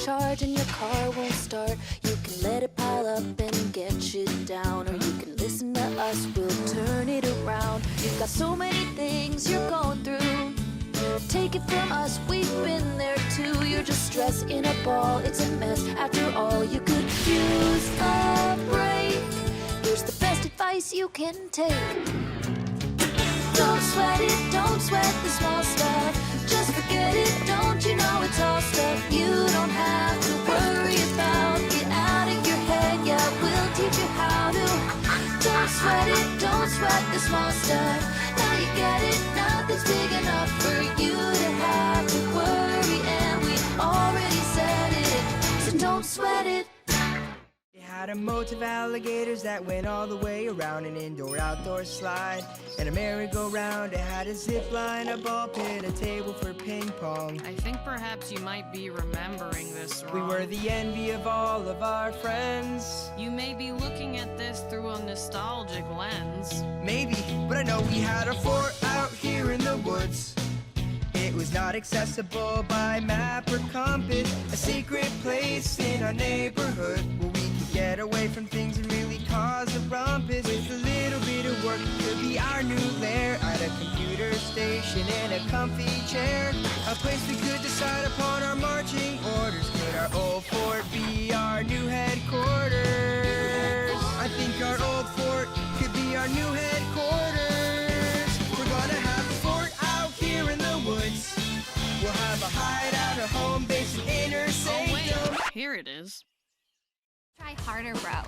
charge and your car won't start. You can let it pile up and get you down, or you can listen to us, we'll turn it around. You've got so many things you're going through. Take it from us, we've been there too. You're just stress in a ball, it's a mess. After all, you could use a break. Here's the best advice you can take. Don't sweat it, don't sweat the small stuff. Just forget it, don't you know it's all stuff you don't have to worry about. Get out of your head, yeah, we'll teach you how to. Don't sweat it, don't sweat the small stuff. Now you get it, nothing's big enough for you to have to worry. And we already said it, so don't sweat it. It had a moat of alligators that went all the way around an indoor-outdoor slide. And a merry-go-round, it had a zip line, a ball pit, a table for ping pong. I think perhaps you might be remembering this wrong. We were the envy of all of our friends. You may be looking at this through a nostalgic lens. Maybe, but I know we had a fort out here in the woods. It was not accessible by map or compass. A secret place in our neighborhood where we could get away from things and really cause a rumpus. With a little bit of work, it could be our new lair. At a computer station in a comfy chair. A place we could decide upon our marching orders. Could our old fort be our new headquarters? I think our old fort could be our new headquarters. We're gonna have a fort out here in the woods. We'll have a hideout, a home base, an inner sanctum. Oh wait, here it is. Try harder, bro.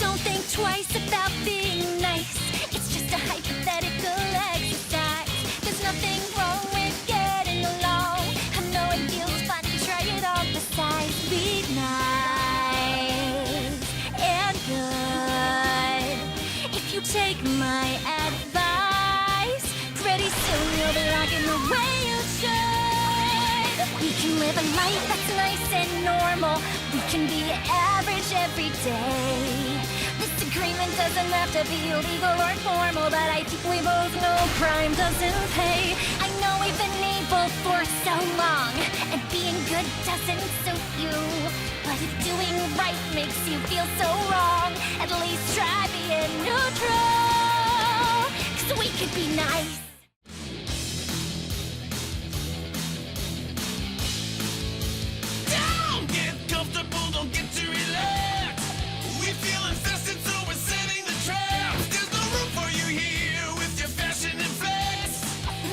Don't think twice about being nice. It's just a hypothetical exercise. There's nothing wrong with getting along. I know it feels fun to try it on the sides. Be nice and good. If you take my advice, pretty soon you'll be rocking the way you should. We can live a life that's nice and normal. We can be average every day. Disagreement doesn't have to be legal or formal, but I think we both know crime doesn't pay. I know we've been evil for so long, and being good doesn't suit you. But if doing right makes you feel so wrong, at least try being neutral, 'cause we could be nice. Don't get comfortable, don't get too relaxed. We feel infested, so we're setting the traps. There's no room for you here with your fashion and flex.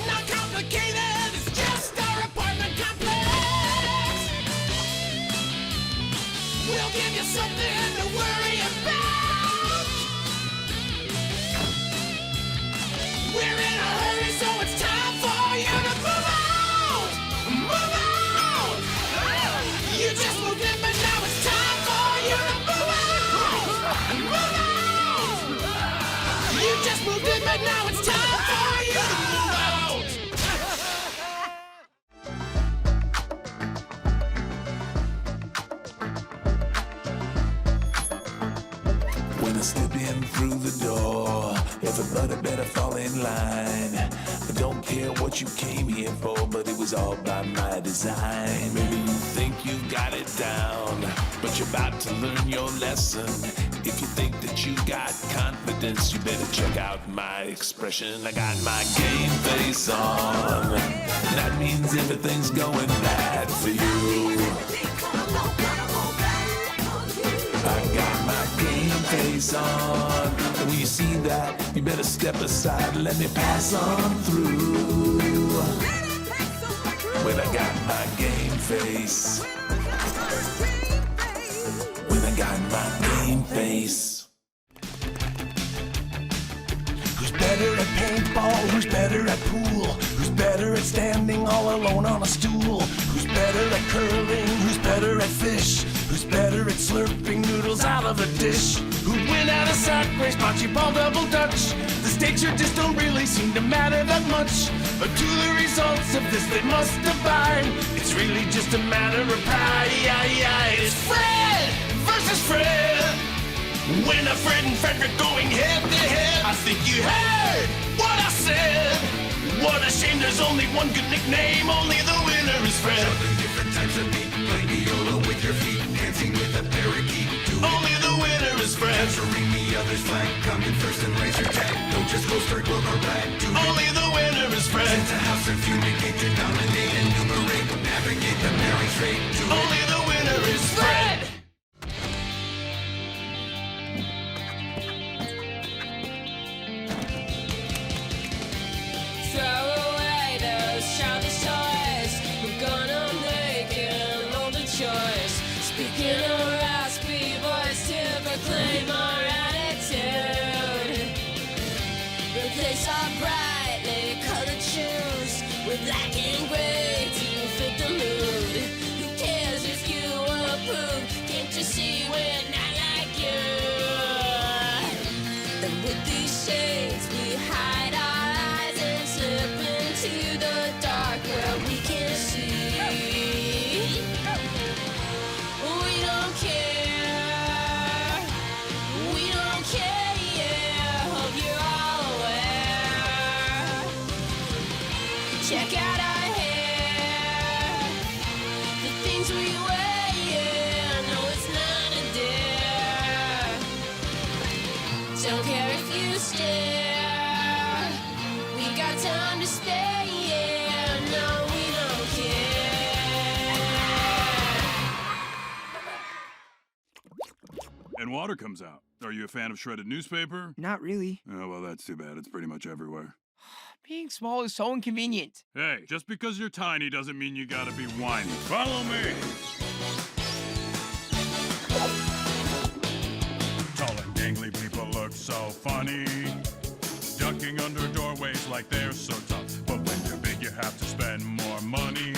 Not complicated, it's just our apartment complex. We'll give you something to worry about. We're in a hurry, so it's time for you to move out. Move out. You just moved in, but now it's time for you to move out. Move out. You just moved in, but now it's time for you to move out. When I step in through the door, everybody better fall in line. I don't care what you came here for, but it was all by my design. Maybe you think you got it down, but you're about to learn your lesson. If you think that you got confidence, you better check out my expression. I got my game face on. That means everything's going bad for you. I got my game face on. And when you see that, you better step aside and let me pass on through. When I got my game face. When I got my game face. Who's better at paintball? Who's better at pool? Who's better at standing all alone on a stool? Who's better at curling? Who's better at fish? Who's better at slurping noodles out of a dish? Who'd win at a sack race, bocce ball, double dutch? The stakes are just don't really seem to matter that much. But to the results of this they must abide. It's really just a matter of pride. It's Fred versus Fred. When a Fred and Frederick going head to head. I think you heard what I said. What a shame there's only one good nickname. Only the winner is Fred. 7 different types of meat. Play viola with your feet. Dancing with a parakeet. Do it. Only the winner is Fred. Answering the other's flag. Come in first and raise your tag. Don't just go straight or rag. Do it. Only the winner is Fred. Into house and fumigate to dominate, enumerate, navigate the merry trade. Do it. Only the winner is Fred. Throw away those childish toys. We're gonna make an older choice. Speaking a raspy voice to proclaim our attitude. Replace our brightly colored shoes with black and gray to fit the mood. Who cares if you approve? Can't you see we're not like you? And with these shades we hide our eyes and slip into the dark where we can see. We don't care. We don't care, yeah. Hope you're all aware. Check out our hair. The things we wear, yeah. No, it's not a dare. Don't care if you stare. We got time to spare, yeah. No, we don't care. And water comes out. Are you a fan of shredded newspaper? Not really. Oh, well, that's too bad. It's pretty much everywhere. Being small is so inconvenient. Hey, just because you're tiny doesn't mean you gotta be whiny. Follow me! Tall and gangly people look so funny, ducking under doorways like they're so tough. But when you're big, you have to spend more money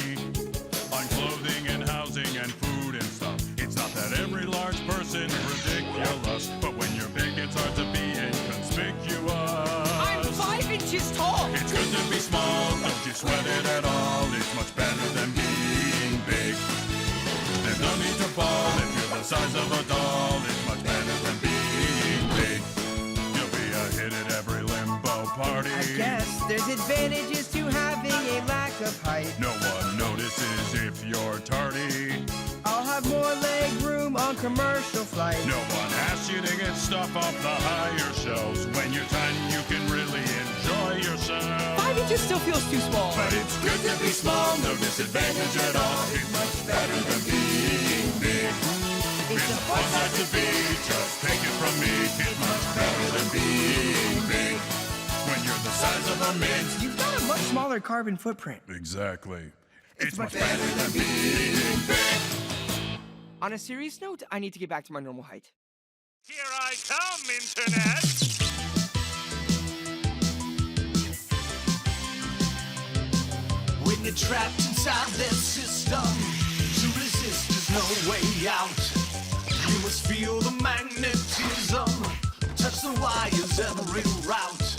on clothing and housing and food and stuff. It's not that every large person is ridiculous, but when you're big, it's hard to be inconspicuous. I'm 5 inches tall. It's good to be small, don't you sweat it at all. It's much better than being big. There's no need to fall if you're the size of a doll. It's much better than being big. You'll be a hit at every limbo party. I guess there's advantages to having a lack of height. No one notices if you're tardy. I'll have more leg room on commercial flights. No one asks you to get stuff off the higher shelves. When you're tiny, you can really enjoy yourself. 5 inches still feels too small. But it's good to be small, no disadvantage at all. It's much better than being big. It's a fun sight to be, just take it from me. It's much better than being big. When you're the size of a mint. You've got a much smaller carbon footprint. Exactly. It's much better than being big. On a serious note, I need to get back to my normal height. Here I come, Internet! When you're trapped inside their system, to resist is no way out. You must feel the magnetism, touch the wires every route.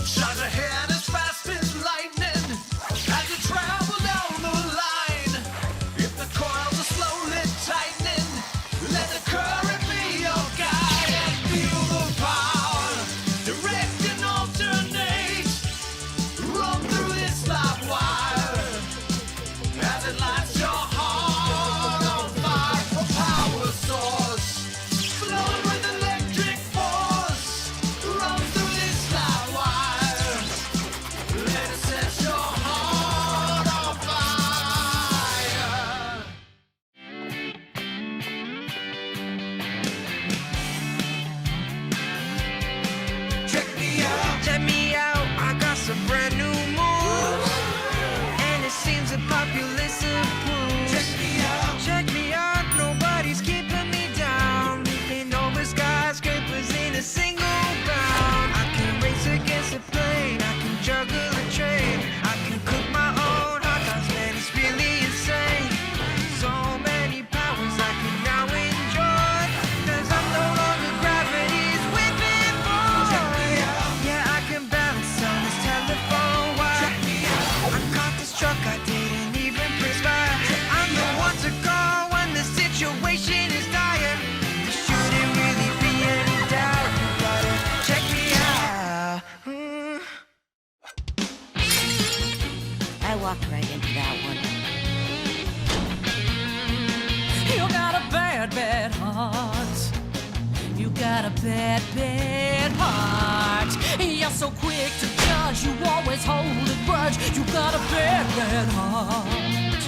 Charge ahead as fast as lightning, as you travel down the line. If the coils are slowly tightening, let the current be your guide and feel the power. Direct and alternate, run through this live wire as it lights your heart on fire. A power source, flowing with electric force, run through this live wire. bad, bad heart. You're so quick to judge, you always hold a grudge. You got a bad, bad heart.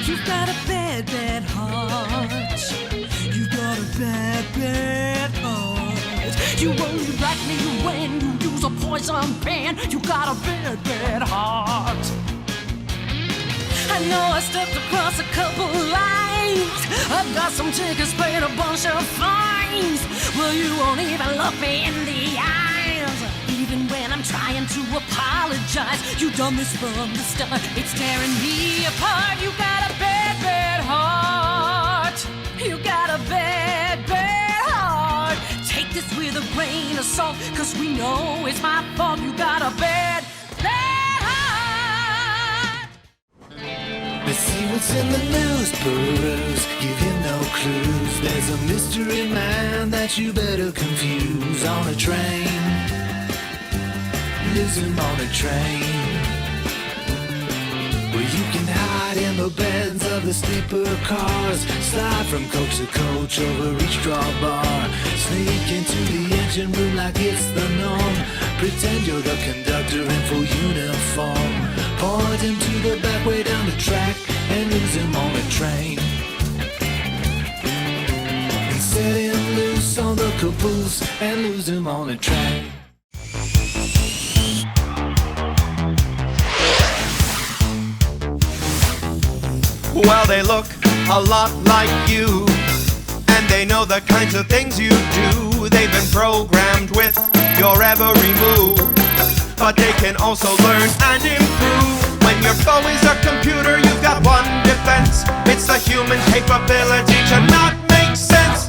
You've got a bad, bad heart. You got a bad, bad heart. You only like me when you use a poison pen. You got a bad, bad heart. I know I stepped across a couple lines. I've got some tickets, paid a bunch of fines. Well, you won't even look me in the eyes. Even when I'm trying to apologize, you've done this from the start. It's tearing me apart. You got a bad, bad heart. You got a bad, bad heart. Take this with a grain of salt, 'cause we know it's my fault. You got a bad, bad heart. Let's see what's in the news, peruse, give you no clues. There's a mystery man that you better confuse. On a train, lose him on a train, where you can hide in the beds of the sleeper cars. Slide from coach to coach over each drawbar. Sneak into the engine room like it's the norm. Pretend you're the conductor in full uniform. Point him to the back way down the track and lose him on a train. And set him loose on the caboose and lose him on a train. Well, they look a lot like you, and they know the kinds of things you do. They've been programmed with your every move, but they can also learn and improve. When your foe is a computer, you've got one defense. It's the human capability to not make sense.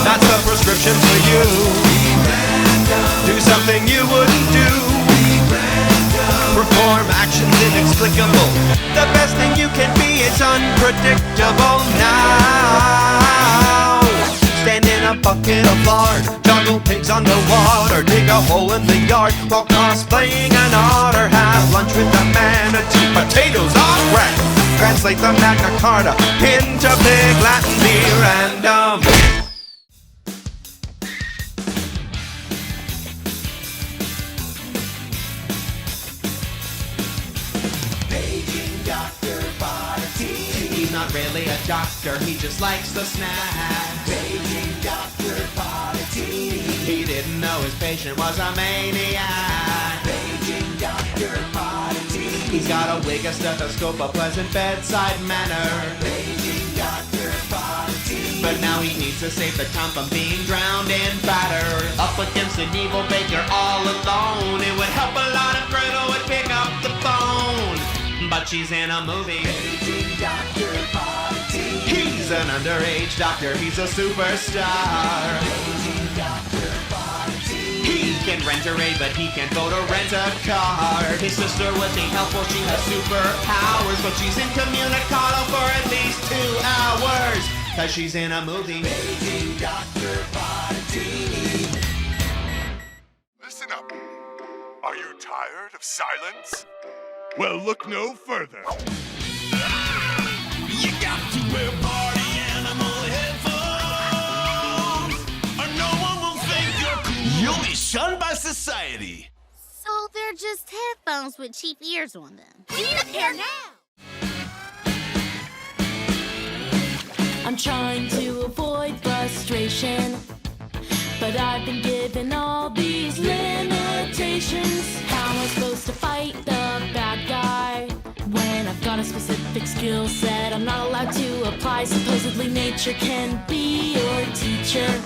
That's the prescription for you. Do something you wouldn't do. Perform actions inexplicable. The best thing you can be is unpredictable now. Stand in a bucket of lard, juggle pigs underwater, dig a hole in the yard while cosplaying an otter. Have lunch with the manatee, potatoes on crack. Translate the Magna Carta into big Latin, be random. He's not really a doctor, he just likes the snack. Paging Dr. Potatin. He didn't know his patient was a maniac. Paging Dr. Potatin. He's got a wig, a stethoscope, a pleasant bedside manner. Paging Dr. Potatin. But now he needs to save the town from being drowned in batter. Up against an evil baker all alone. It would help a lot if Gretel would pick up the phone. But she's in a movie. Paging Dr. Potatin. He's an underage doctor, he's a superstar. Paging Dr. Potatin. He can rent a raid, but he can't go to rent a car. His sister would be helpful, she has superpowers, but she's incommunicado for at least 2 hours, 'cause she's in a movie. Paging Dr. Potatin. Listen up. Are you tired of silence? Well, look no further. You got to wear party animal headphones, or no one will think you're cool. You'll be shunned by society. So they're just headphones with cheap ears on them. We need a pair now. I'm trying to avoid frustration, but I've been given all these limitations. How am I supposed to fight the bad guy when I've got a specific skill set I'm not allowed to apply? Supposedly nature can be your teacher,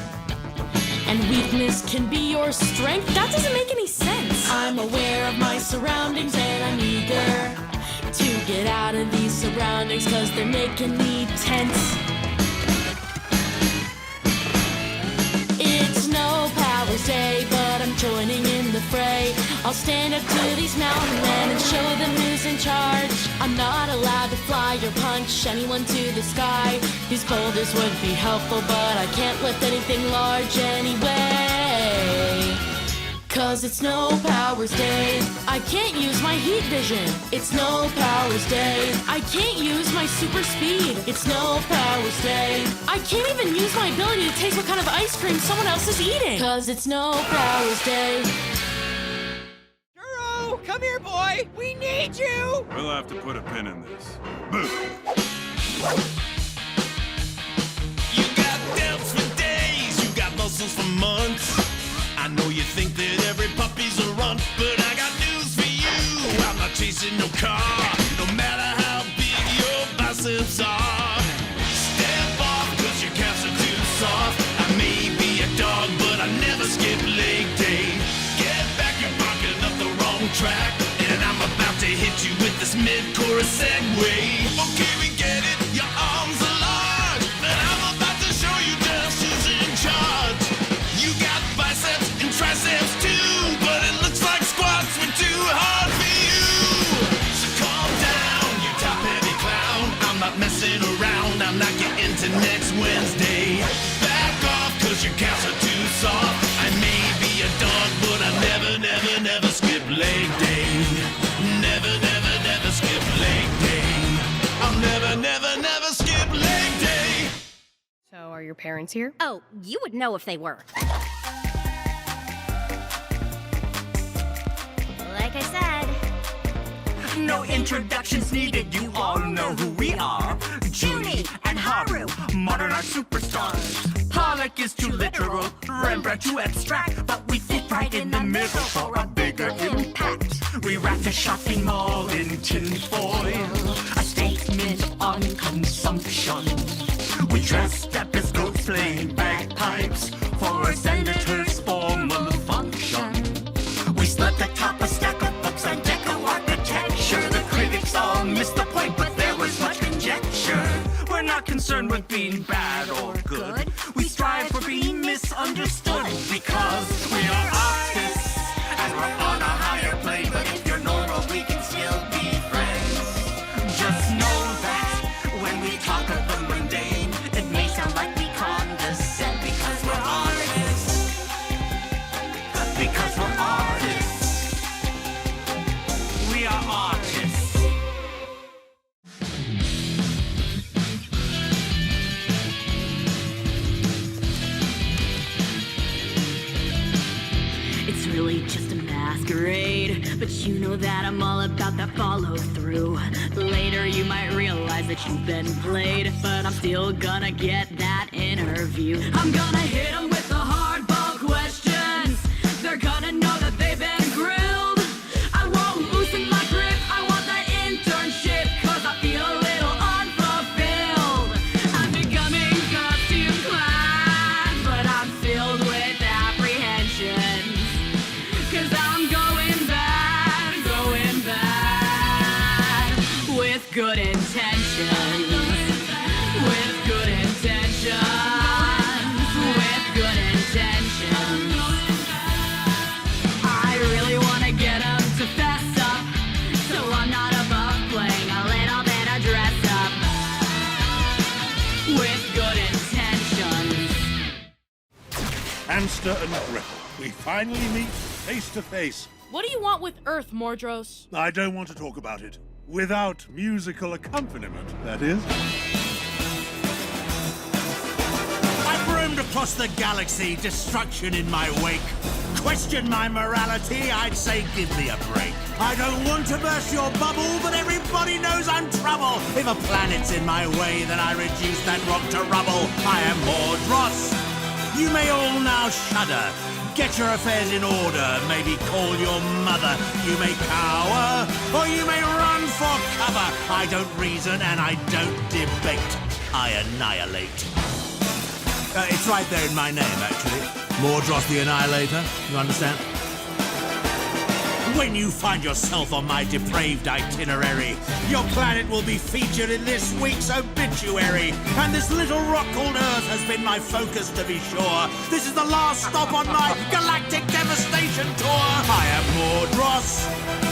and weakness can be your strength. That doesn't make any sense. I'm aware of my surroundings and I'm eager to get out of these surroundings, 'cause they're making me tense. It's no Powers Day, but I'm joining in the fray. I'll stand up to these mountain men and show them who's in charge. I'm not allowed to fly or punch anyone to the sky. These boulders would be helpful, but I can't lift anything large anyway, 'cause 'Cause it's no powers day. I can't use my heat vision. It's no powers day. I can't use my super speed. It's no powers day. I can't even use my ability to taste what kind of ice cream someone else is eating. 'Cause it's no powers day. Churro, come here, boy. We need you. We'll have to put a pin in this. Boo! You got depth for days, you got muscles for months. I know you think that every puppy's a runt, but I got news for you. I'm not chasing no car, no matter how big your biceps are. Step off, 'cause your calves are too soft. I may be a dog, but I never skip leg day. Get back, you're barking up the wrong track, and I'm about to hit you with this mid-chorus segue. Okay, we get it, your arms are large, but I'm about to show you just who's in charge. You got biceps and triceps too, but it looks like squats were too hard for you. So calm down, you top-heavy clown. I'm not messing around, I'm not getting to next Wednesday. Back off, 'cause your calves are too soft. I may be a dog, but I never, never, never skip leg day. Never, never, never skip leg day. I'll never, never, never skip leg day. So, are your parents here? Oh, you would know if they were. Like I said. No introductions needed, you all know who we are. Junie and Haru, modern art superstars. Pollock is too literal, Rembrandt too abstract, but we fit right in the middle for a bigger impact. We wrapped a shopping mall in tinfoil, a statement on consumption. We dressed up as goats playing bagpipes for a senator's formal function. We split the top a stack of books on deco-architecture. The critics all missed the point, but there was much conjecture. We're not concerned with being bad or good. We strive for being misunderstood because we are artists and we're on a higher plane. But if you're normal, we can still be friends. Just know that when we talk of the mundane, it may sound like we condescend because we're artists. Because we're artists. We are artists. It's really just a masquerade, but you know that I'm all about that follow through. Later you might realize that you've been played, but I'm still gonna get that interview. I'm gonna hit them with the hardball questions. They're gonna know that they've been grilled. I won't loosen my grip, I want that internship, 'cause I feel a little unfulfilled. I'm becoming costume class, but I'm filled with apprehensions. 'Cause I'm going bad, with good intentions. With good intentions. With good intentions. I really wanna get 'em to fess up, so I'm not above playing a little bit of dress up. With good intentions. Hamster and Gretel. We finally meet face to face. What do you want with Earth, Mordros? I don't want to talk about it. Without musical accompaniment, that is. I've roamed across the galaxy, destruction in my wake. Question my morality, I'd say give me a break. I don't want to burst your bubble, but everybody knows I'm trouble. If a planet's in my way, then I reduce that rock to rubble. I am Mordros. You may all now shudder. Get your affairs in order, maybe call your mother. You may cower, or you may run for cover. I don't reason and I don't debate. I annihilate. It's right there in my name, actually. Mordros the Annihilator, you understand? When you find yourself on my depraved itinerary, your planet will be featured in this week's obituary. And this little rock called Earth has been my focus, to be sure. This is the last stop on my galactic devastation tour. I am Mordros.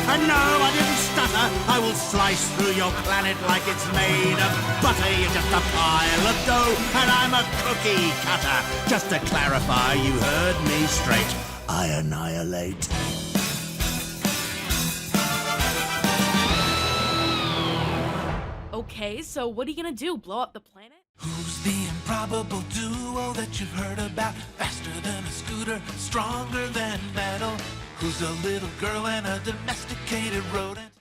And no, I didn't stutter. I will slice through your planet like it's made of butter. You're just a pile of dough, and I'm a cookie cutter. Just to clarify, you heard me straight. I annihilate. Okay, so what are you gonna do? Blow up the planet? Who's the improbable duo that you've heard about? Faster than a scooter, stronger than metal. Who's a little girl and a domesticated rodent?